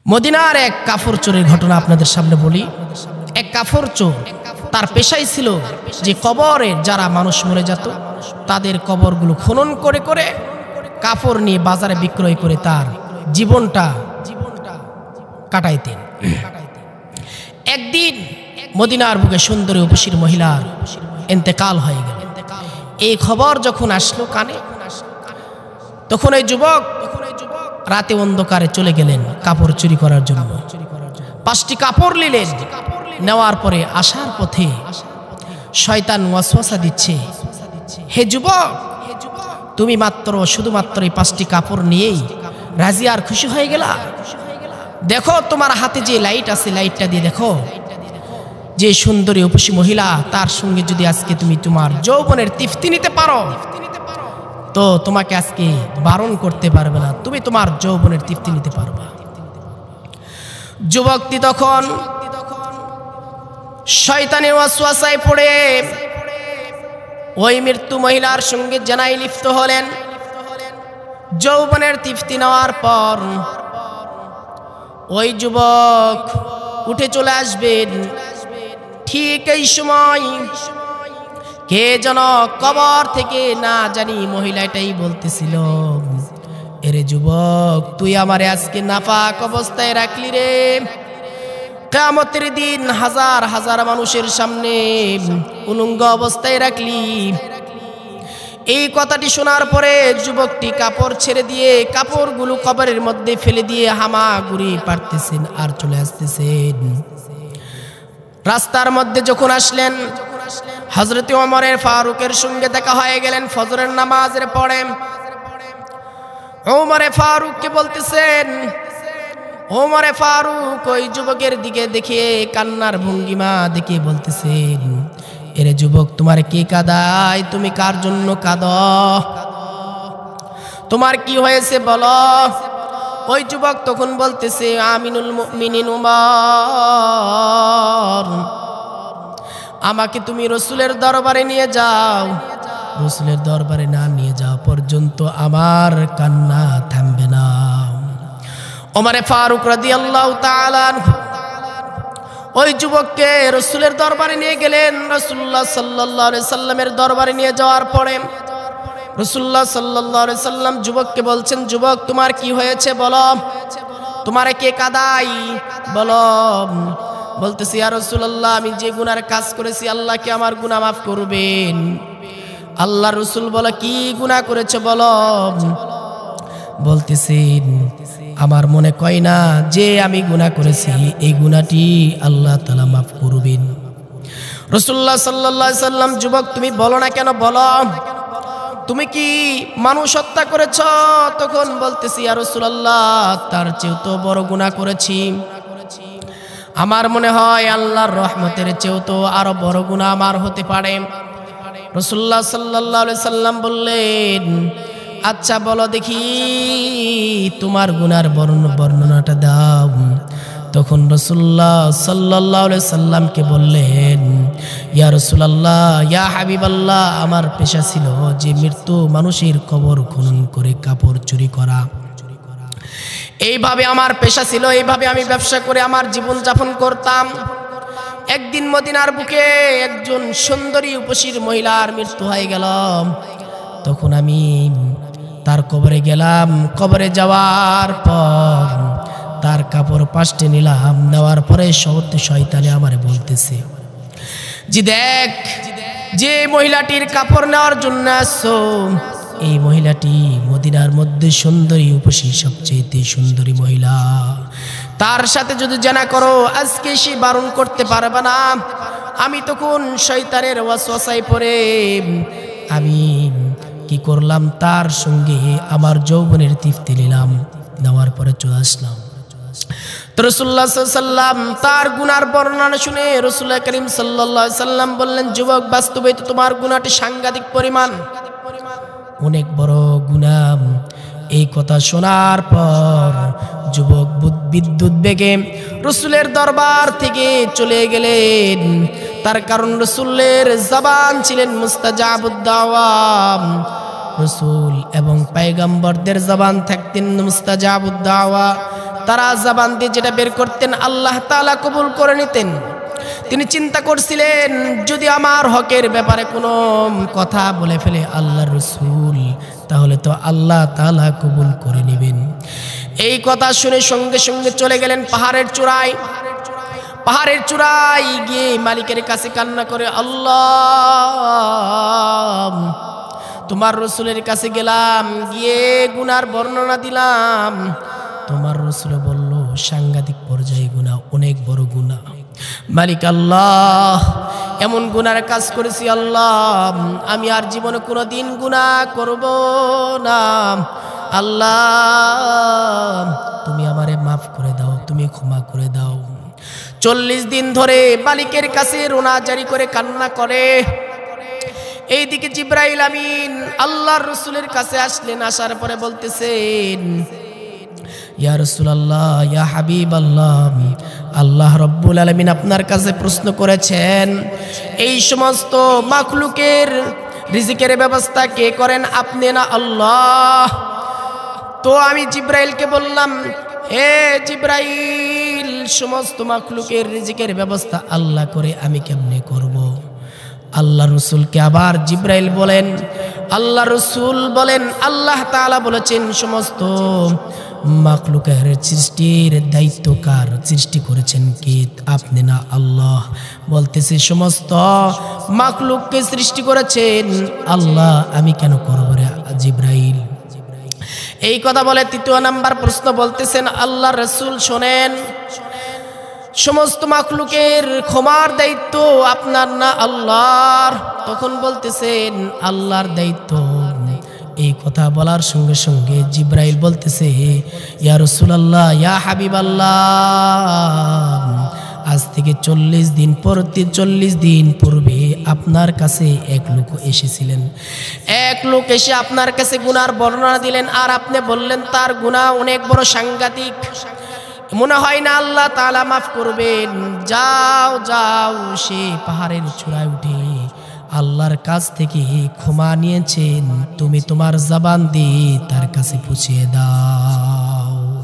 মদিনার এক কাফর চোরের ঘটনা আপনাদের সামনে বলি। এক কাফর চোর, তার পেশাই ছিল যে কবরের যারা মানুষ মরে যেত তাদের কবরগুলো খনন করে করে কাপড় নিয়ে বাজারে বিক্রয় করে তার জীবনটা কাটাইতেন। একদিন মদিনার বুকে সুন্দরী উপসীর মহিলার ইন্তেকাল হয়ে গেল। এই খবর যখন আসলো কানে, তখন এই যুবক রাতে অন্ধকারে চলে গেলেন কাপড় চুরি করার জন্য। 5টি কাপড় নিলেন। নেওয়ার পরে আসার পথে শয়তান ওয়াসওয়াসা দিচ্ছে, হে যুবক, তুমি শুধুমাত্র এই 5টি কাপড় নিয়েই রাজি আর খুশি হয়ে গেলা? দেখো তোমার হাতে যে লাইট আছে, লাইটটা দিয়ে দেখো যে সুন্দরী উপসী মহিলা, তার সঙ্গে যদি আজকে তুমি তোমার যৌবনের তৃপ্তি নিতে পারো তো তোমাকে আজকে বারণ করতে পারবে না, তুমি তোমার যৌবনের তৃপ্তি নিতে পারবা। যুবকটি তখন শয়তানের ওয়াসওয়াসায় পড়ে ওই মৃত্যু মহিলার সঙ্গে জেনায় লিপ্ত হলেন। যৌবনের তৃপ্তি নেওয়ার পর ওই যুবক উঠে চলে আসবেন। ঠিক এই সময় কে যেন কবর থেকে না জানি মহিলাটাই বলতেছিল, এরে যুবক, তুই আমারে আজকে নাপাক অবস্থায় রাখলি রে। কিয়ামতের দিন হাজার হাজার মানুষের সামনে উলঙ্গ অবস্থায় রাখলি। এই কথাটি শোনার পরে যুবকটি কাপড় ছেড়ে দিয়ে কাপড়গুলো কবরের মধ্যে ফেলে দিয়ে হামাগুড়ি পারতেছেন আর চলে আসতেছেন। রাস্তার মধ্যে যখন আসলেন, হযরত ওমর ফারুকের সঙ্গে দেখা হয়ে গেলেন। ফজরের নামাজের পরে ওমর ফারুককে বলতেছেন, ওমর ফারুক ওই যুবকের দিকে দেখে কান্নার ভঙ্গিমা দেখে বলতেছেন, এরে যুবক, তোমার কে কাঁদায়? তুমি কার জন্য কাঁদো? তোমার কি হয়েছে বলো? ওই যুবক তখন বলতেছে, আমিনুল মুমিনিন উমর, আমাকে তুমি রসুলের দরবারে নিয়ে যাও। রসুলের দরবারে না নিয়ে যাওয়া পর্যন্ত আমার কান্না থামবে না। ওমর ফারুক রাদিয়াল্লাহু তাআলা আনহু ওই যুবককে রসুলের দরবারে নিয়ে গেলেন। রাসূলুল্লাহ সাল্লাল্লাহু আলাইহি সাল্লামের দরবারে নিয়ে যাওয়ার পরে রাসূলুল্লাহ সাল্লাল্লাহু আলাইহি সাল্লাম যুবককে বলছেন, যুবক, তোমার কি হয়েছে বলো? তোমারে কে কাঁদাই বলো? বলতেছি, ইয়া রাসূলুল্লাহ, আমি যে গুনার কাজ করেছি আল্লাহ কি আমার গুনাহ মাফ করবেন? আল্লাহ রসুল বলে, কি গুনাহ করেছে বলো? বলতেছেন, আমার মনে কয় না যে আমি গুনাহ করেছি এই গুনাহটি আল্লাহ তাআলা মাফ করবেন। রাসূলুল্লাহ সাল্লাল্লাহু আলাইহি সাল্লাম, যুবক, তুমি বলো না কেন, বলো, তুমি কি মানুষ হত্যা করেছ? তখন বলতেছি, ইয়া রাসূলুল্লাহ, তার চেয়েও তো বড় গুনাহ করেছি। আমার মনে হয় আল্লাহর রহমতের চেয়েও তো আরো বড় গুনাহ আমার হতে পারে। রাসূলুল্লাহ সাল্লাল্লাহু আলাইহি সাল্লাম বললেন, আচ্ছা বলো দেখি তোমার গুনার বর্ণনাটা দাও। তখন রাসূলুল্লাহ সাল্লাল্লাহু আলাইহি সাল্লামকে বললেন, ইয়া রাসূলুল্লাহ, ইয়া হাবিবাল্লাহ, আমার পেশা ছিল যে মৃত্যু মানুষের কবর খনন করে কাপড় চুরি করা। এইভাবে আমার পেশা ছিল, এইভাবে আমি ব্যবসা করে আমার জীবন যাপন করতাম। একদিন মদিনার বুকে একজন সুন্দরী উপসীর মহিলার মৃত্যু হয়ে গেল। তখন আমি তার কবরে গেলাম। কবরে যাওয়ার পর তার কাপড় 5টি নিলাম। নেওয়ার পরে শয়তানে আমারে বলতেছে, জি দেখ, যে মহিলাটির কাপড় নেওয়ার জন্য আসছো, এই মহিলাটি মদিনার মধ্যে সুন্দরী উপসী, সবচেয়ে সুন্দরী মহিলা। তার সাথে যদি জানা করো আজকে সে বারণ করতে পারবে না। আমি তখন শয়তানের ওয়াসওয়াসায় পড়ে আমি কি করলাম, তার সঙ্গে আমার যৌবনের তৃপ্তি নিলাম। নেওয়ার পরে চলে আসলাম। তো রাসূলুল্লাহ সাল্লাল্লাহু আলাইহি সাল্লাম তার গুনার বর্ণনা শুনে রাসূল করিম সাল্লাল্লাহু আলাইহি সাল্লাম বললেন, যুবক, বাস্তবেই তো তোমার গুনাহটি সাংঘাতিক পরিমাণ, অনেক বড় গুনাহ। এই কথা শোনার পর যুবক বিদ্যুৎ বেগে রাসূলের দরবার থেকে চলে গেলেন। তার কারণ রাসূলের জবান ছিলেন মুস্তাজাবুদ দাওয়া। রাসূল এবং পয়গম্বরদের জবান থাকতেন মুস্তাজাবুদ দাওয়া। তারা জবান দিয়ে যেটা বের করতেন আল্লাহ তাআলা কবুল করে নিতেন। তিনি চিন্তা করছিলেন যদি আমার হকের ব্যাপারে কোনো কথা বলে ফেলে আল্লাহর রাসূল, তাহলে তো আল্লাহ তাআলা কবুল করে নেবেন। এই কথা শুনে সঙ্গে সঙ্গে চলে গেলেন পাহাড়ের চূড়ায়। পাহাড়ের চূড়ায় গিয়ে মালিকের কাছে কান্না করে, আল্লাহ তোমার রাসূলের কাছে গেলাম, গিয়ে গুনার বর্ণনা দিলাম। তোমার রাসূল বলল সাংঘাতিক পর্যায়ে গুনাহ, অনেক বড় গুনাহ। মালিক আল্লাহ এমন গুনার কাজ করেছি আল্লাহ, আমি আর জীবনে কোনোদিন গুনাহ করব না। আল্লাহ তুমি আমারে মাফ করে দাও, তুমি ক্ষমা করে দাও। 40 দিন ধরে মালিকের কাছে রোনা জারি করে কান্না করে। এইদিকে জিবরাইল আমিন আল্লাহর রাসূলের কাছে আসলেন। আসার পরে বলতেছেন, ইয়া রাসূলুল্লাহ, ইয়া হাবিবাল্লাহ, আল্লাহ রাব্বুল আলামিন আপনার কাছে প্রশ্ন করেছেন এই সমস্ত মাখলুকের রিজিকের ব্যবস্থা কে করেন, আপনি না আল্লাহ? তো আমি জিবরাইলকে বললাম, হে জিবরাইল, সমস্ত মাখলুকের রিজিকের ব্যবস্থা আল্লাহ করে, আমি কেমনে করব? আল্লাহ রাসূলকে আবার জিবরাইল বলেন, আল্লাহ রাসূল বলেন আল্লাহ তাআলা বলেছেন সমস্ত মাখলুকের সৃষ্টির দায়িত্ব কার, সৃষ্টি করেছেন কে, আপনি না আল্লাহ? বলতেছে সমস্ত মাখলুককে সৃষ্টি করেছেন আল্লাহ, আমি কেন করব রে জিবরাইল? এই কথা বলে 3য় নাম্বার প্রশ্ন বলতেছেন, আল্লাহ রাসূল শোনেন, সমস্ত মাখলুকের ক্ষমার দায়িত্ব আপনার না আল্লাহর? তখন বলতেছেন আল্লাহর দায়িত্ব। এই কথা বলার সঙ্গে সঙ্গে জিবরাইল বলতেছে, ইয়া রাসূলুল্লাহ, ইয়া হাবিবাল্লাহ, আজ থেকে 40 দিন পূর্বে আপনার কাছে এক লোক এসেছিলেন। এক লোক এসে আপনার কাছে গুনার বর্ণনা দিলেন, আর আপনি বললেন তার গুনাহ অনেক বড় সাংঘাতিক, মনে হয় না আল্লাহ তাআলা মাফ করবেন। যাও যাও, সে পাহাড়ের চূড়ায় উঠে আল্লাহর কাছ থেকে ক্ষমা নিয়েছেন, তুমি তোমার জবান দিয়ে তার কাছে পৌঁছে দাও।